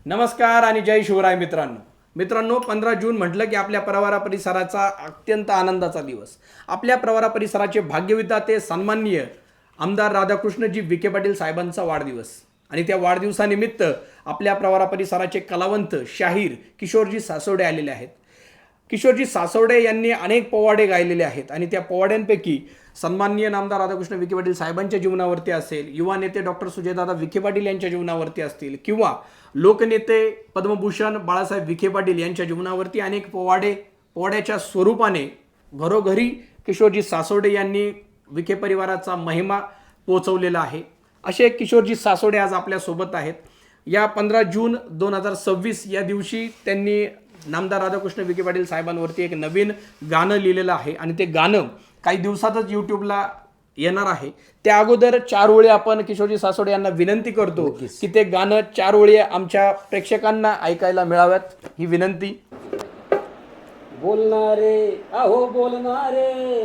नमस्कार आणि जय शिवराय मित्रांनो 15 जून म्हटलं की आपल्या प्रवरा परिसराचा अत्यंत आनंदाचा दिवस. आपल्या प्रवरा परिसराचे भाग्यविधाते सन्माननीय आमदार राधाकृष्णजी विखे पाटील साहेबांचा वाढदिवस आणि त्या वाढदिवसानिमित्त आपल्या प्रवरा परिसराचे कलावंत शाहीर किशोरजी सासवडे आलेले आहेत. किशोरजी सासवडे यांनी अनेक पोवाडे गायलेले आहेत आणि त्या पोवाड्यांपैकी सन्माननीय नामदार राधाकृष्ण विखे पाटील साहेबांच्या जीवनावरती असेल, युवा नेते डॉक्टर सुजयदादा विखे पाटील यांच्या जीवनावरती असतील किंवा लोकनेते पद्मभूषण बाळासाहेब विखे पाटील यांच्या जीवनावरती अनेक पोवाड्याच्या स्वरूपाने घरोघरी किशोरजी सासवडे यांनी विखे परिवाराचा महिमा पोचवलेला आहे. असे किशोरजी सासवडे आज आपल्यासोबत आहेत. या 15 जून 2026 या दिवशी त्यांनी नामदार राधाकृष्ण विखे पाटील साहेबांवरती एक नवीन गाणं लिहिलेलं आहे आणि ते गाणं काही दिवसातच यूट्यूबला येणार आहे. त्या अगोदर 4 ओळी आपण किशोरजी सासवडे यांना विनंती करतो की ते गाणं 4 ओळी आमच्या प्रेक्षकांना ऐकायला मिळाव्यात, ही विनंती. बोलणारे अहो बोलणारे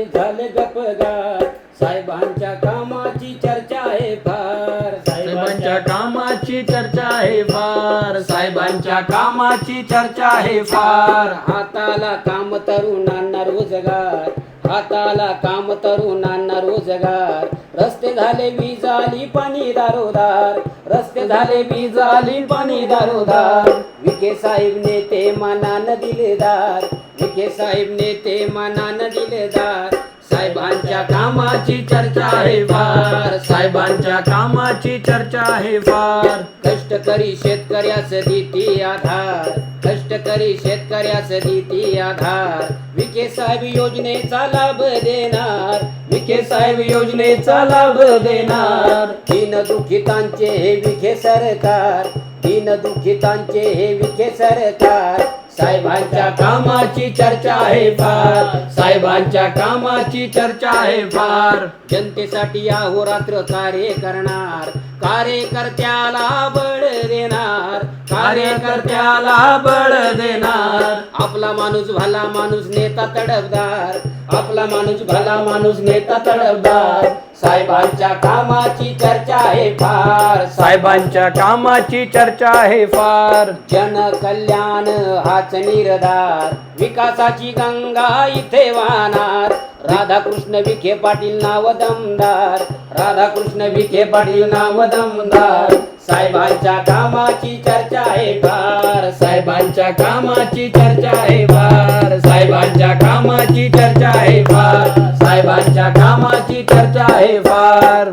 झाले गपगार, साहेबांच्या कामाची चर्चा आहे फार, साहेबांच्या कामाची चर्चा आहे फार, साहेबांच्या कामाची चर्चा आहे फार. हाताला काम तरुणांना रोजगार, हाताला काम तरुणांना रोजगार, रस्ते झाले वीज आली पाणी दारोदार, रस्ते झाले वीज आली पाणी दारोदार. विखे साहेब नेते मनानं दिलेदार, विखे साहेब नेते मनानं दिलेदार, साहेबांच्या कामाची चर्चा आहे फार, साहेबांच्या कामाची चर्चा आहे फार. कष्टकरी शेतकऱ्यास देती आधार, कष्टकरी शेतकऱ्यास देती आधार, विखे साहेब योजनेचा लाभ देणार, विखे साहेब योजनेचा लाभ देणार. दीनदुखितांचे हे विखे सरकार, दीनदुखितांचे हे विखे सरकार, साहेबांच्या कामाची चर्चा आहे फार, साहेबांच्या कामाची चर्चा आहे फार. जनतेसाठी अहोरात्र कार्य करणार, कार्यकर्त्याला बळ देणार, कार्यकर्त्याला बळ देणार. आपला माणूस भला माणूस नेता तडफदार, आपला माणूस भला माणूस नेता तडफदार. साहेबांच्या कामाची चर्चा आहे फार, साहेबांच्या कामाची चर्चा आहे फार. जनकल्याण हाच निर्धार, विकासाची गंगा इथे वाहणार, राधाकृष्ण विखे पाटील नाव दमदार, राधाकृष्ण विखे पाटील नाव दमदार. साहेबांच्या कामाची चर्चा आहे फार, साहेबांच्या कामाची चर्चा आहे फार, साहेबांच्या कामाची चर्चा आहे फार, साहेबांच्या कामाची चर्चा आहे फार.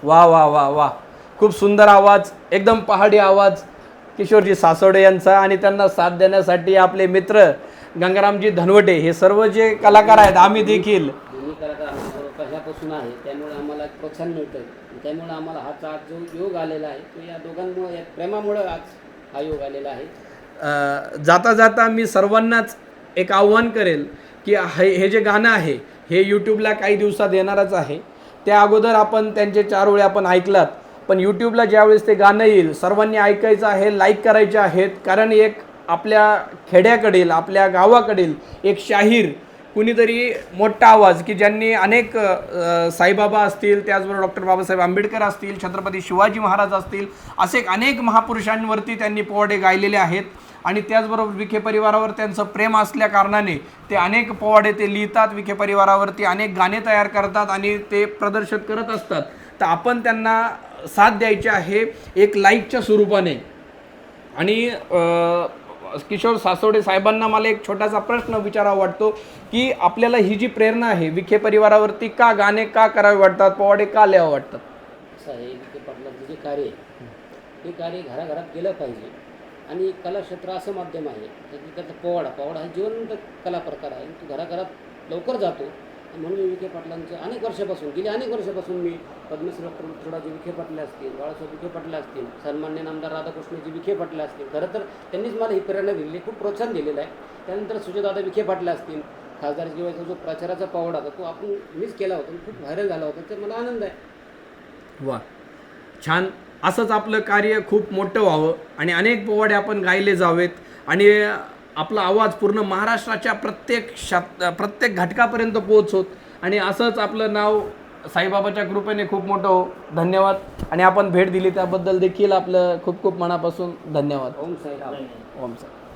वा वा वा वा, खूप सुंदर आवाज, एकदम पहाडी आवाज किशोरजी सासवडे यांचा. आणि त्यांना साथ देण्यासाठी आपले मित्र गंगारामजी धनवटे हे सर्व जे कलाकार आहेत, आम्ही देखील पहिल्यापासून आहे, त्यामुळे आम्हाला प्रोत्साहन मिळतं. त्यामुळे आम्हाला हा आज जो योग आलेला आहे तो या दोघांमुळे, या प्रेमामुळे आज हा योग आलेला आहे. जाता जाता मी सर्वांनाच एक आव्हान करेल की हे जे गाणं आहे हे यूट्यूबला काही दिवसात येणारच आहे. त्या अगोदर आपण त्यांचे 4 ओळी आपण ऐकलात, पण यूट्यूबला ज्यावेळेस ते गाणं येईल सर्वांनी ऐकायचं आहे, लाईक करायचे आहेत. कारण एक आपल्या खेड्याकडील, आपल्या गावाकडील एक शाहीर, कुणीतरी मोठा आवाज की ज्यांनी अनेक साईबाबा असतील, त्याचबरोबर डॉक्टर बाबासाहेब आंबेडकर असतील, छत्रपती शिवाजी महाराज असतील, असे अनेक महापुरुषांवरती त्यांनी पोवाडे गायलेले आहेत. आणि त्याचबरोबर विखे परिवारावर त्यांचं प्रेम असल्या कारणाने ते अनेक पोवाडे ते लिहितात, विखे परिवारावरती अनेक गाणे तयार करतात आणि ते प्रदर्शित करत असतात. तर आपण त्यांना साथ द्यायची आहे एक लाईकच्या स्वरूपाने. आणि किशोर सासवडे साहेबांना मला एक छोटासा प्रश्न विचारावा वाटतो की आपल्याला ही जी प्रेरणा आहे विखे परिवारावरती का गाणे का करावे वाटतात, पोवाडे का लिहावं वाटतात? असं आहे, विखे पाटलांचं जे कार्य आहे ते कार्य घराघरात केलं पाहिजे. आणि कलाक्षेत्र असं माध्यम आहे त्याचा पोवाडा हा जिवंत कला प्रकार आहे, तो घराघरात लवकर जातो. म्हणून मी विखे पाटलांचं गेली अनेक वर्षापासून मी पद्मश्री डॉक्टर थोडाजी विखे पाटील असतील, बाळासाहेब विखे पाटील असतील, सन्मान्य नामदार राधाकृष्णजी विखे पाटील असतील, खरं तर त्यांनीच मला ही प्रेरणा दिलेली, खूप प्रोत्साहन दिलेलं आहे. त्यानंतर सुजयदादा विखे पाटील असतील, खासदार जीवाचा जो प्रचाराचा पोवाडा होता तो आपण मिस केला होता, खूप व्हायरल झाला होता, तर मला आनंद आहे. वा, छान. असंच आपलं कार्य खूप मोठं व्हावं आणि अनेक पोवाडे आपण गायले जावेत आणि आपला आवाज पूर्ण महाराष्ट्राच्या प्रत्येक घटकापर्यंत पोहोचवत आणि असंच आपलं नाव साईबाबाच्या कृपेने खूप मोठं हो. धन्यवाद. आणि आपण भेट दिली त्याबद्दल देखील आपलं खूप खूप मनापासून धन्यवाद. ओम साईराम. ओम सर.